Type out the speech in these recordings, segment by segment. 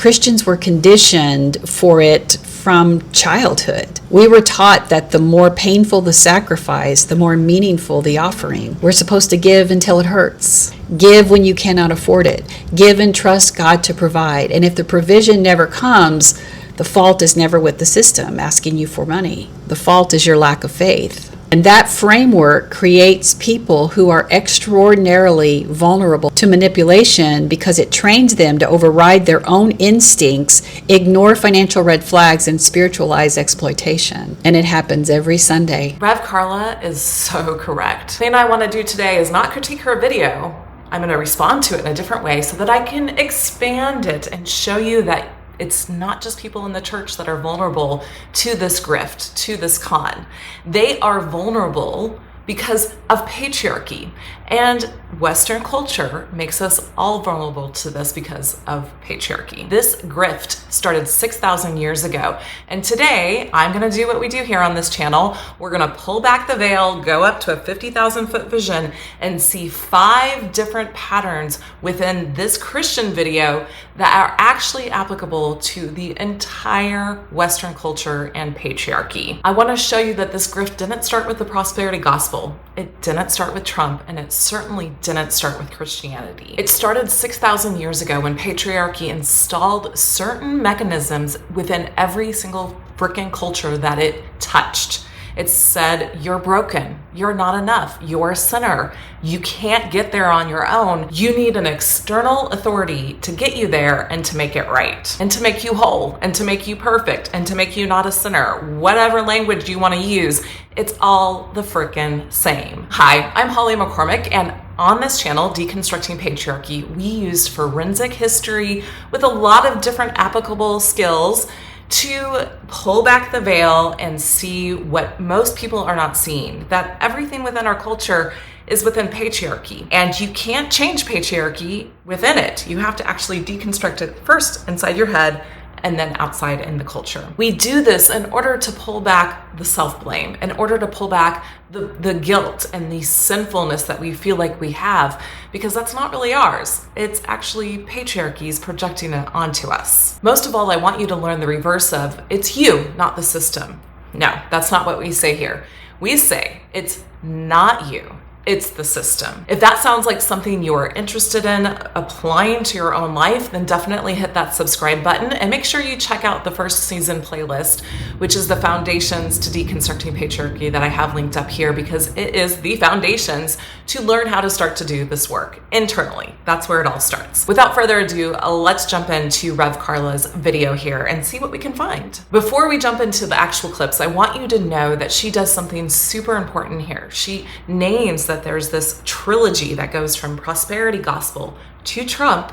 Christians were conditioned for it from childhood. We were taught that the more painful the sacrifice, the more meaningful the offering. We're supposed to give until it hurts. Give when you cannot afford it. Give and trust God to provide. And if the provision never comes, the fault is never with the system asking you for money. The fault is your lack of faith. And that framework creates people who are extraordinarily vulnerable to manipulation because it trains them to override their own instincts, ignore financial red flags, and spiritualize exploitation. And it happens every Sunday. Rev Carla is so correct. The thing I want to do today is not critique her video. I'm going to respond to it in a different way so that I can expand it and show you that it's not just people in the church that are vulnerable to this grift, to this con. They are vulnerable because of patriarchy. And Western culture makes us all vulnerable to this because of patriarchy. This grift started 6,000 years ago. And today, I'm gonna do what we do here on this channel. We're gonna pull back the veil, go up to a 50,000 foot vision, and see 5 different patterns within this Christian video that are actually applicable to the entire Western culture and patriarchy. I wanna show you that this grift didn't start with the prosperity gospel. It didn't start with Trump, and it certainly didn't start with Christianity. It started 6,000 years ago when patriarchy installed certain mechanisms within every single freaking culture that it touched. It said, you're broken, you're not enough, you're a sinner, you can't get there on your own, you need an external authority to get you there and to make it right, and to make you whole, and to make you perfect, and to make you not a sinner. Whatever language you want to use, it's all the frickin' same. Hi, I'm Holly McCormick, and on this channel, Deconstructing Patriarchy, we use forensic history with a lot of different applicable skills to pull back the veil and see what most people are not seeing, that everything within our culture is within patriarchy. And you can't change patriarchy within it. You have to actually deconstruct it first inside your head and then outside in the culture. We do this in order to pull back the self-blame, in order to pull back the guilt and the sinfulness that we feel like we have, because that's not really ours. It's actually patriarchy's projecting it onto us. Most of all, I want you to learn the reverse of, it's you, not the system. No, that's not what we say here. We say, it's not you, it's the system. If that sounds like something you're interested in applying to your own life, then definitely hit that subscribe button and make sure you check out the first season playlist, which is the foundations to deconstructing patriarchy that I have linked up here, because it is the foundations to learn how to start to do this work internally. That's where it all starts. Without further ado, let's jump into Rev Carla's video here and see what we can find. Before we jump into the actual clips, I want you to know that she does something super important here. She names that there's this trilogy that goes from prosperity gospel to Trump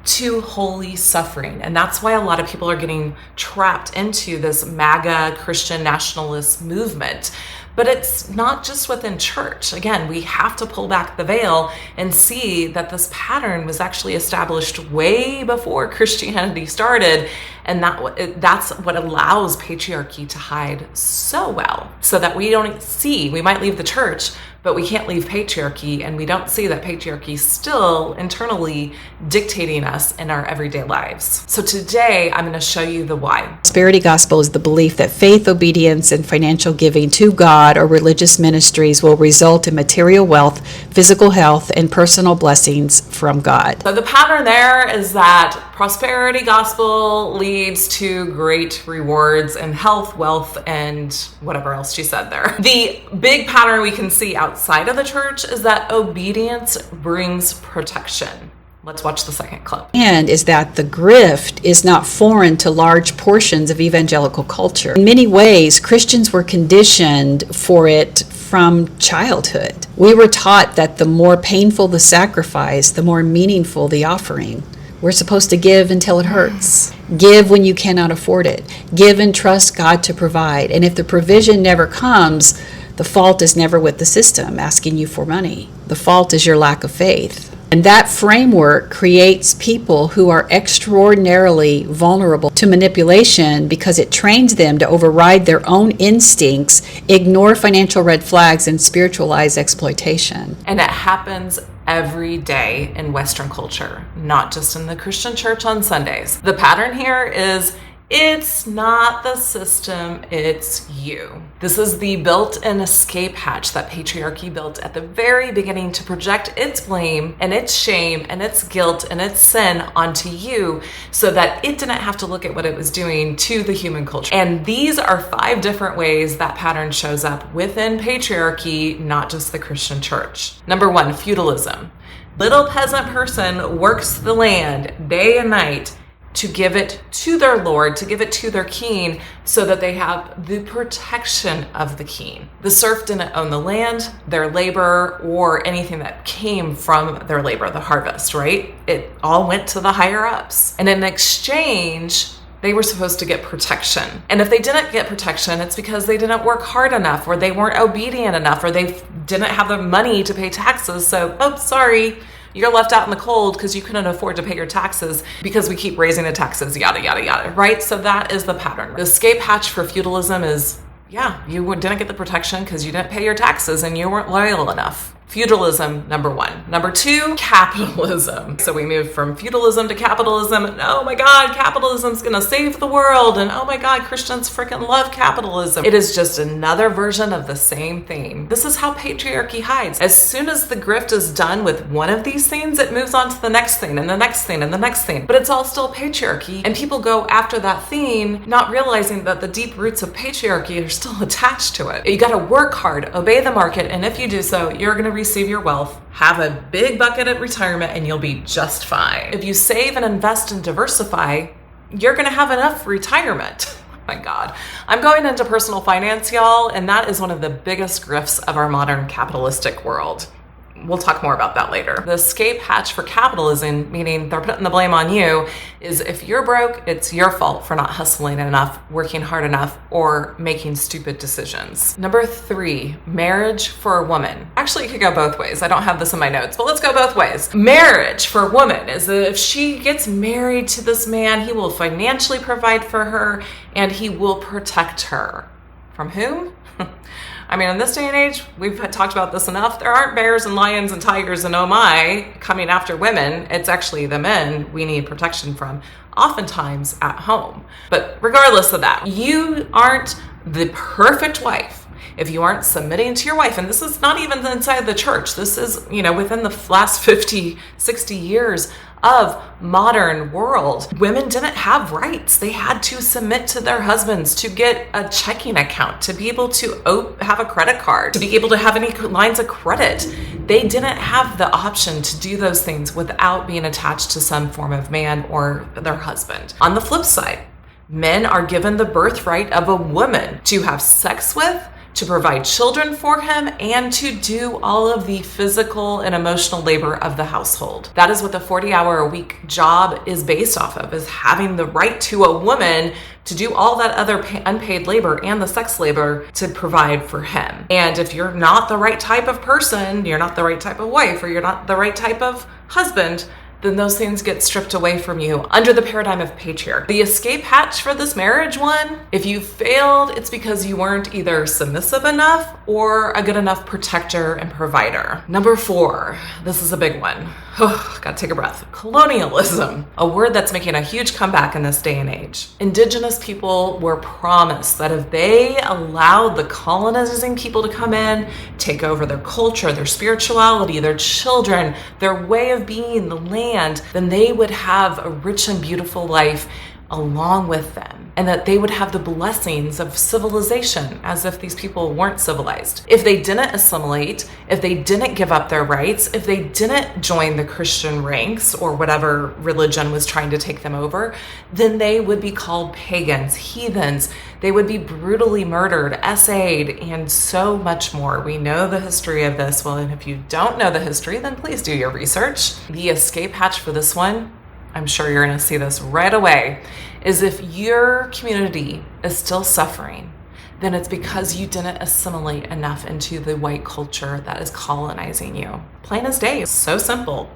to holy suffering. And that's why a lot of people are getting trapped into this MAGA Christian nationalist movement. But it's not just within church. Again, we have to pull back the veil and see that this pattern was actually established way before Christianity started. And that's what allows patriarchy to hide so well, so that we don't see, we might leave the church, but we can't leave patriarchy, and we don't see that patriarchy is still internally dictating us in our everyday lives. So today, I'm going to show you the why. Prosperity gospel is the belief that faith, obedience, and financial giving to God or religious ministries will result in material wealth, physical health, and personal blessings from God. So the pattern there is that prosperity gospel leads to great rewards and health, wealth, and whatever else she said there. The big pattern we can see outside of the church is that obedience brings protection. Let's watch the second clip. And is that the grift is not foreign to large portions of evangelical culture. In many ways, Christians were conditioned for it from childhood. We were taught that the more painful the sacrifice, the more meaningful the offering. We're supposed to give until it hurts. Give when you cannot afford it. Give and trust God to provide. And if the provision never comes, the fault is never with the system asking you for money. The fault is your lack of faith. And that framework creates people who are extraordinarily vulnerable to manipulation because it trains them to override their own instincts, ignore financial red flags, and spiritualize exploitation. And it happens every day in Western culture, not just in the Christian church on Sundays. The pattern here is it's not the system, it's you. This is the built-in escape hatch that patriarchy built at the very beginning to project its blame and its shame and its guilt and its sin onto you so that it didn't have to look at what it was doing to the human culture. And these are 5 different ways that pattern shows up within patriarchy, not just the Christian church. Number 1, feudalism. Little peasant person works the land day and night to give it to their lord, to give it to their king, so that they have the protection of the king. The serf didn't own the land, their labor, or anything that came from their labor, the harvest, right? It all went to the higher ups. And in exchange, they were supposed to get protection. And if they didn't get protection, it's because they didn't work hard enough, or they weren't obedient enough, or they didn't have the money to pay taxes. So, oh, sorry, you're left out in the cold because you couldn't afford to pay your taxes because we keep raising the taxes, yada, yada, yada, right? So that is the pattern. The escape hatch for feudalism is, you didn't get the protection because you didn't pay your taxes and you weren't loyal enough. Feudalism, number 1. Number 2, capitalism. So we moved from feudalism to capitalism. And oh my God, capitalism's gonna save the world. And oh my God, Christians freaking love capitalism. It is just another version of the same thing. This is how patriarchy hides. As soon as the grift is done with one of these things, it moves on to the next thing and the next thing and the next thing. But it's all still patriarchy. And people go after that thing, not realizing that the deep roots of patriarchy are still attached to it. You gotta work hard, obey the market. And if you do so, you're gonna receive your wealth, have a big bucket at retirement, and you'll be just fine. If you save and invest and diversify, you're going to have enough retirement. Oh my God. I'm going into personal finance, y'all, and that is one of the biggest grifts of our modern capitalistic world. We'll talk more about that later. The escape hatch for capitalism, meaning they're putting the blame on you, is if you're broke, it's your fault for not hustling enough, working hard enough, or making stupid decisions. Number 3, marriage for a woman. Actually, it could go both ways. I don't have this in my notes, but let's go both ways. Marriage for a woman is that if she gets married to this man, he will financially provide for her and he will protect her. From whom? I mean, in this day and age, we've talked about this enough. There aren't bears and lions and tigers and oh my coming after women. It's actually the men we need protection from, oftentimes at home. But regardless of that, you aren't the perfect wife if you aren't submitting to your wife. And this is not even inside the church. This is, within the last 50, 60 years of modern world, women didn't have rights. They had to submit to their husbands, to get a checking account, to be able to have a credit card, to be able to have any lines of credit. They didn't have the option to do those things without being attached to some form of man or their husband. On the flip side, men are given the birthright of a woman to have sex with, to provide children for him, and to do all of the physical and emotional labor of the household. That is what the 40-hour-a-week job is based off of, is having the right to a woman to do all that other unpaid labor and the sex labor to provide for him. And if you're not the right type of person, you're not the right type of wife, or you're not the right type of husband, then those things get stripped away from you under the paradigm of patriarchy. The escape hatch for this marriage one, if you failed, it's because you weren't either submissive enough or a good enough protector and provider. Number 4, this is a big one. Gotta take a breath. Colonialism, a word that's making a huge comeback in this day and age. Indigenous people were promised that if they allowed the colonizing people to come in, take over their culture, their spirituality, their children, their way of being, the land, then they would have a rich and beautiful life along with them, and that they would have the blessings of civilization as if these people weren't civilized. If they didn't assimilate, if they didn't give up their rights, if they didn't join the Christian ranks or whatever religion was trying to take them over, then they would be called pagans, heathens. They would be brutally murdered, essayed, and so much more. We know the history of this. Well, and if you don't know the history, then please do your research. The escape hatch for this one, I'm sure you're going to see this right away, is if your community is still suffering, then it's because you didn't assimilate enough into the white culture that is colonizing you. Plain as day. It's so simple.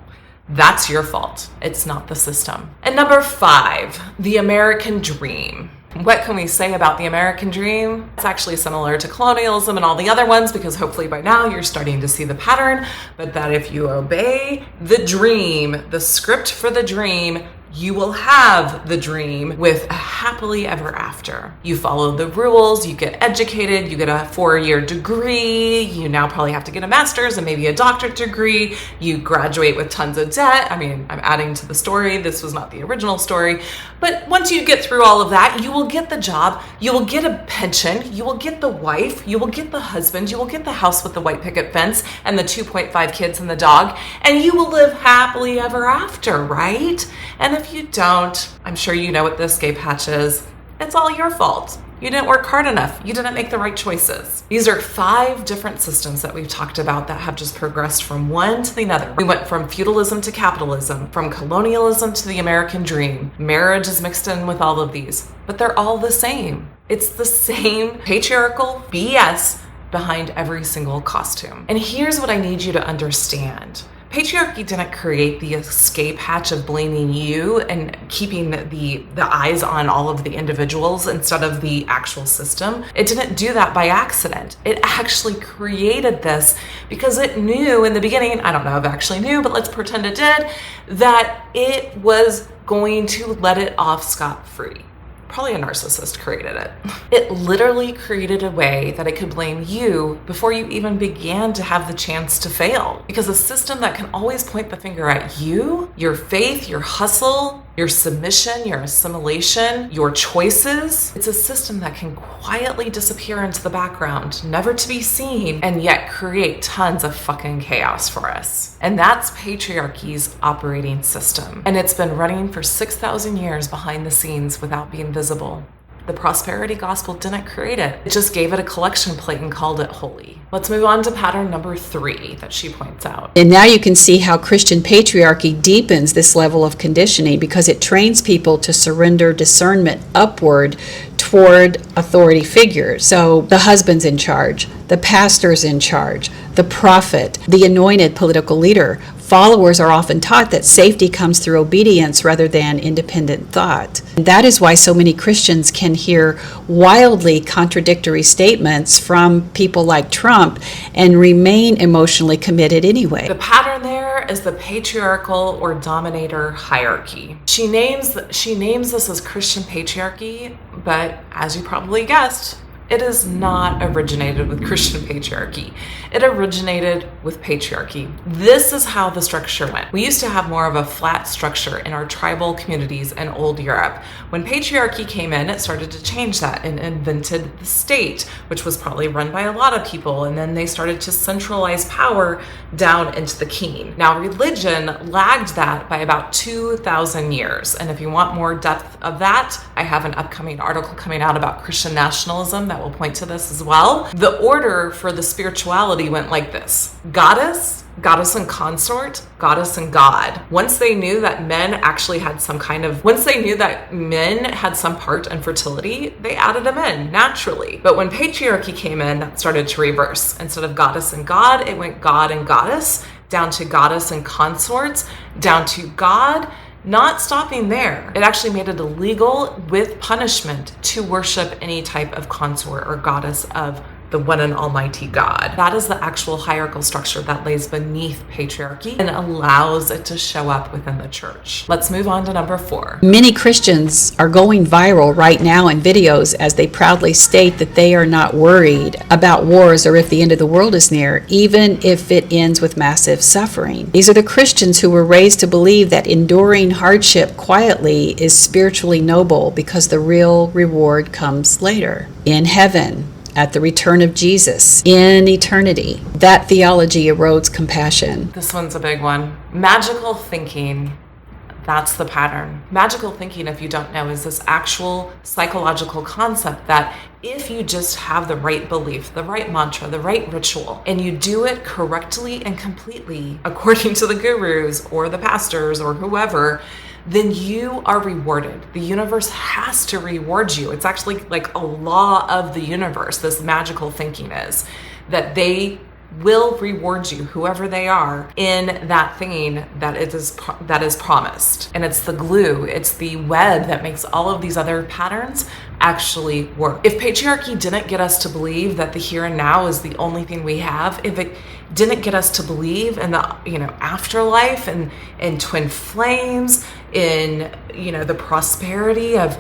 That's your fault. It's not the system. And number 5, the American dream. What can we say about the American dream? It's actually similar to colonialism and all the other ones, because hopefully by now you're starting to see the pattern, but that if you obey the dream, the script for the dream, you will have the dream with a happily ever after. You follow the rules, you get educated, you get a 4-year degree, you now probably have to get a master's and maybe a doctorate degree, you graduate with tons of debt. I mean, I'm adding to the story. This was not the original story. But once you get through all of that, you will get the job, you will get a pension, you will get the wife, you will get the husband, you will get the house with the white picket fence and the 2.5 kids and the dog, and you will live happily ever after, right? And if you don't, I'm sure you know what the escape hatch is. It's all your fault. You didn't work hard enough. You didn't make the right choices. These are 5 different systems that we've talked about that have just progressed from one to the other. We went from feudalism to capitalism, from colonialism to the American dream. Marriage is mixed in with all of these, but they're all the same. It's the same patriarchal BS behind every single costume. And here's what I need you to understand. Patriarchy didn't create the escape hatch of blaming you and keeping the eyes on all of the individuals instead of the actual system. It didn't do that by accident. It actually created this because it knew in the beginning, I don't know if it actually knew, but let's pretend it did, that it was going to let it off scot-free. Probably a narcissist created it. It literally created a way that it could blame you before you even began to have the chance to fail. Because a system that can always point the finger at you, your faith, your hustle, your submission, your assimilation, your choices, it's a system that can quietly disappear into the background, never to be seen, and yet create tons of fucking chaos for us. And that's patriarchy's operating system. And it's been running for 6,000 years behind the scenes without being visible. The prosperity gospel didn't create it. It just gave it a collection plate and called it holy. Let's move on to pattern number 3 that she points out. And now you can see how Christian patriarchy deepens this level of conditioning because it trains people to surrender discernment upward toward authority figures. So the husband's in charge, the pastor's in charge, the prophet, the anointed political leader. Followers are often taught that safety comes through obedience rather than independent thought. And that is why so many Christians can hear wildly contradictory statements from people like Trump and remain emotionally committed anyway. The pattern there is the patriarchal or dominator hierarchy. She names this as Christian patriarchy, but as you probably guessed, it is not originated with Christian patriarchy. It originated with patriarchy. This is how the structure went. We used to have more of a flat structure in our tribal communities in old Europe. When patriarchy came in, it started to change that and invented the state, which was probably run by a lot of people. And then they started to centralize power down into the king. Now, religion lagged that by about 2,000 years. And if you want more depth of that, I have an upcoming article coming out about Christian nationalism that will point to this as well. The order for the spirituality went like this: goddess, goddess and consort, goddess and god. Once they knew that men had some part in fertility, they added them in naturally. But when patriarchy came in, that started to reverse. Instead of goddess and god, it went god and goddess, down to goddess and consorts, down to god. Not stopping there, it actually made it illegal with punishment to worship any type of consort or goddess of the one and almighty God. That is the actual hierarchical structure that lays beneath patriarchy and allows it to show up within the church. Let's move on to number 4. Many Christians are going viral right now in videos as they proudly state that they are not worried about wars or if the end of the world is near, even if it ends with massive suffering. These are the Christians who were raised to believe that enduring hardship quietly is spiritually noble because the real reward comes later, in heaven, at the return of Jesus, in eternity. That theology erodes compassion. This one's a big one. Magical thinking. That's the pattern. Magical thinking, if you don't know, is this actual psychological concept that if you just have the right belief, the right mantra, the right ritual, and you do it correctly and completely according to the gurus or the pastors or whoever, then you are rewarded. The universe has to reward you. It's actually like a law of the universe, this magical thinking is, that they will reward you, whoever they are, in that thing that is promised. And it's the glue, it's the web that makes all of these other patterns actually work. If patriarchy didn't get us to believe that the here and now is the only thing we have, if it didn't get us to believe in the afterlife and in twin flames, in the prosperity of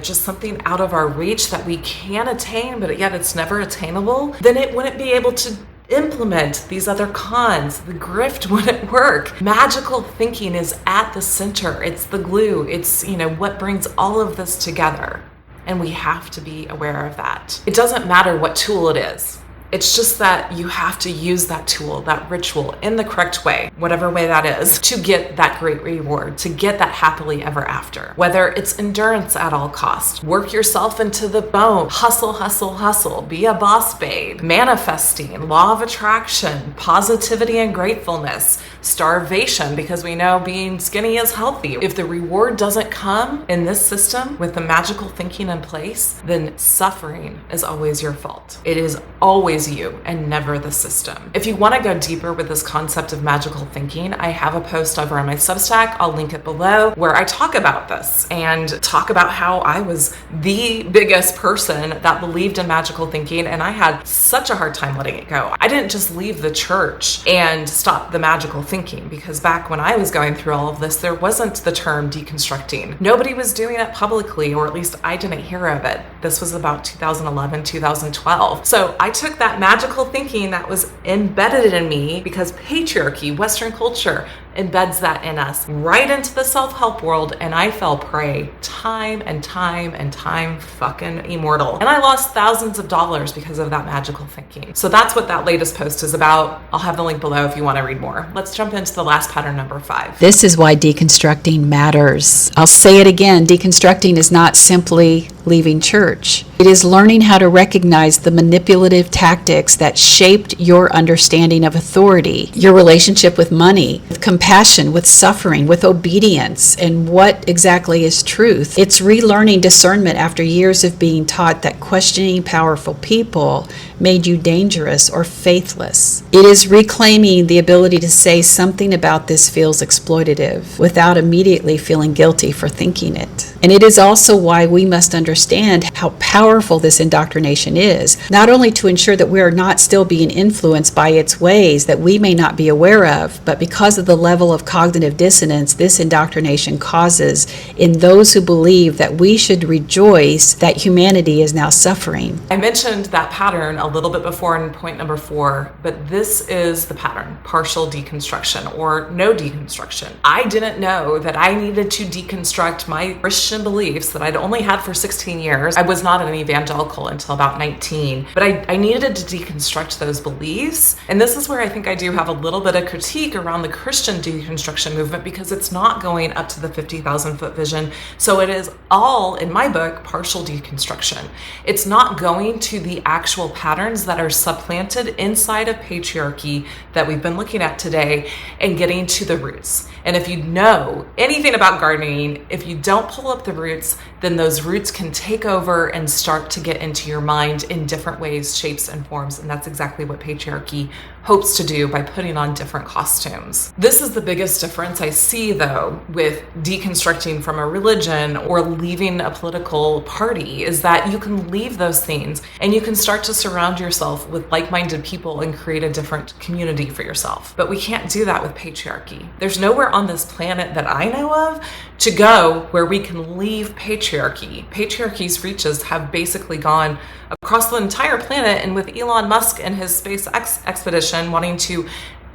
just something out of our reach that we can attain, but yet it's never attainable, then it wouldn't be able to implement these other cons. The grift wouldn't work. Magical thinking is at the center. It's the glue. It's what brings all of this together. And we have to be aware of that. It doesn't matter what tool it is. It's just that you have to use that tool, that ritual, in the correct way, whatever way that is, to get that great reward, to get that happily ever after. Whether it's endurance at all costs, work yourself into the bone, hustle, hustle, hustle, be a boss babe, manifesting, law of attraction, positivity and gratefulness, starvation, because we know being skinny is healthy. If the reward doesn't come in this system with the magical thinking in place, then suffering is always your fault. It is always you and never the system. If you want to go deeper with this concept of magical thinking, I have a post over on my Substack, I'll link it below, where I talk about this and talk about how I was the biggest person that believed in magical thinking, and I had such a hard time letting it go. I didn't just leave the church and stop the magical thinking, because back when I was going through all of this, there wasn't the term deconstructing. Nobody was doing it publicly, or at least I didn't hear of it. This was about 2011, 2012. So I took that magical thinking that was embedded in me, because patriarchy, Western culture, embeds that in us, right into the self-help world, and I fell prey time and time and time fucking immortal. And I lost thousands of dollars because of that magical thinking. So that's what that latest post is about. I'll have the link below if you want to read more. Let's jump into the last pattern, number 5. This is why deconstructing matters. I'll say it again, deconstructing is not simply leaving church. It is learning how to recognize the manipulative tactics that shaped your understanding of authority, your relationship with money, with compassion, with suffering, with obedience, and what exactly is truth. It's relearning discernment after years of being taught that questioning powerful people made you dangerous or faithless. It is reclaiming the ability to say something about this feels exploitative without immediately feeling guilty for thinking it. And it is also why we must understand how powerful this indoctrination is, not only to ensure that we are not still being influenced by its ways that we may not be aware of, but because of the level of cognitive dissonance this indoctrination causes in those who believe that we should rejoice that humanity is now suffering. I mentioned that pattern a little bit before in point number 4, but this is the pattern: partial deconstruction or no deconstruction. I didn't know that I needed to deconstruct my Christian beliefs that I'd only had for 16 years. I was not an evangelical until about 19, but I needed to deconstruct those beliefs. And this is where I think I do have a little bit of critique around the Christian deconstruction movement, because it's not going up to the 50,000 foot vision. So it is all, in my book, partial deconstruction. It's not going to the actual patterns that are supplanted inside of patriarchy that we've been looking at today and getting to the roots. And if you know anything about gardening, if you don't pull up the roots, then those roots can take over and start to get into your mind in different ways, shapes, and forms. And that's exactly what patriarchy hopes to do by putting on different costumes. This is the biggest difference I see, though, with deconstructing from a religion or leaving a political party, is that you can leave those things and you can start to surround yourself with like-minded people and create a different community for yourself. But we can't do that with patriarchy. There's nowhere on this planet that I know of to go where we can leave patriarchy. Patriarchy's reaches have basically gone across the entire planet, and with Elon Musk and his SpaceX expedition wanting to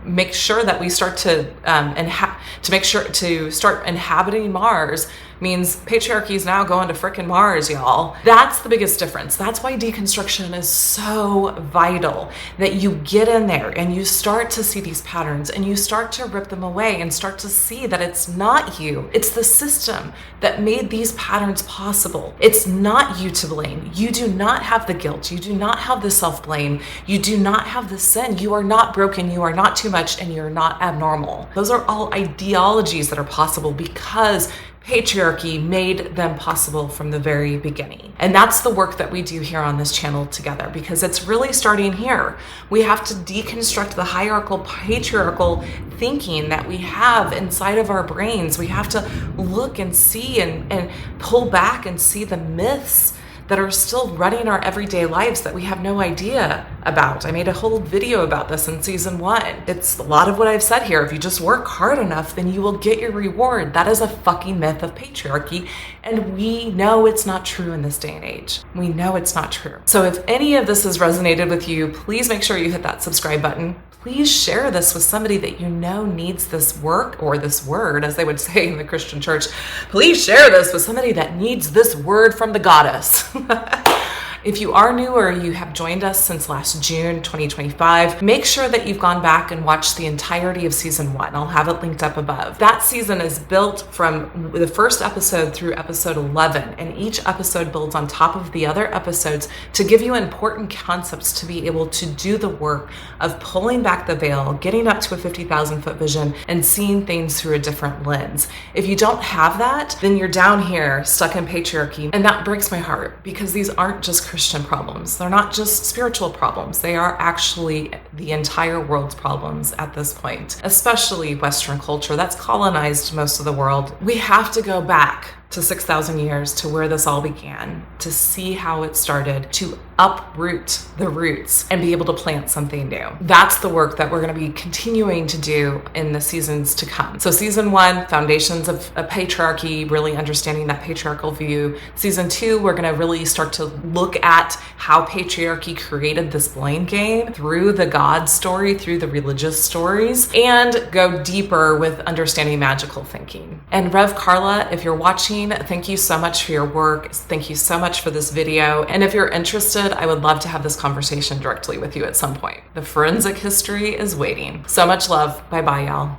make sure that we start to start inhabiting Mars means patriarchy is now going to frickin' Mars, y'all. That's the biggest difference. That's why deconstruction is so vital, that you get in there and you start to see these patterns and you start to rip them away and start to see that it's not you. It's the system that made these patterns possible. It's not you to blame. You do not have the guilt. You do not have the self-blame. You do not have the sin. You are not broken. You are not too much, and you're not abnormal. Those are all ideologies that are possible because patriarchy made them possible from the very beginning. And that's the work that we do here on this channel together, because it's really starting here. We have to deconstruct the hierarchical, patriarchal thinking that we have inside of our brains. We have to look and see and pull back and see the myths that are still running our everyday lives that we have no idea about. I made a whole video about this in season 1. It's a lot of what I've said here. If you just work hard enough, then you will get your reward. That is a fucking myth of patriarchy. And we know it's not true in this day and age. We know it's not true. So if any of this has resonated with you, please make sure you hit that subscribe button. Please share this with somebody that you know needs this work, or this word, as they would say in the Christian church. Please share this with somebody that needs this word from the goddess. If you are new or you have joined us since last June 2025, make sure that you've gone back and watched the entirety of season 1. I'll have it linked up above. That season is built from the first episode through episode 11, and each episode builds on top of the other episodes to give you important concepts to be able to do the work of pulling back the veil, getting up to a 50,000 foot vision, and seeing things through a different lens. If you don't have that, then you're down here stuck in patriarchy, and that breaks my heart, because these aren't just Christian problems. They're not just spiritual problems. They are actually the entire world's problems at this point, especially Western culture that's colonized most of the world. We have to go back to 6,000 years to where this all began, to see how it started, to uproot the roots and be able to plant something new. That's the work that we're going to be continuing to do in the seasons to come. So season 1, foundations of patriarchy, really understanding that patriarchal view. Season 2, we're going to really start to look at how patriarchy created this blame game through the God story, through the religious stories, and go deeper with understanding magical thinking. And Rev Carla, if you're watching, thank you so much for your work. Thank you so much for this video. And if you're interested, I would love to have this conversation directly with you at some point. The forensic history is waiting. So much love. Bye-bye, y'all.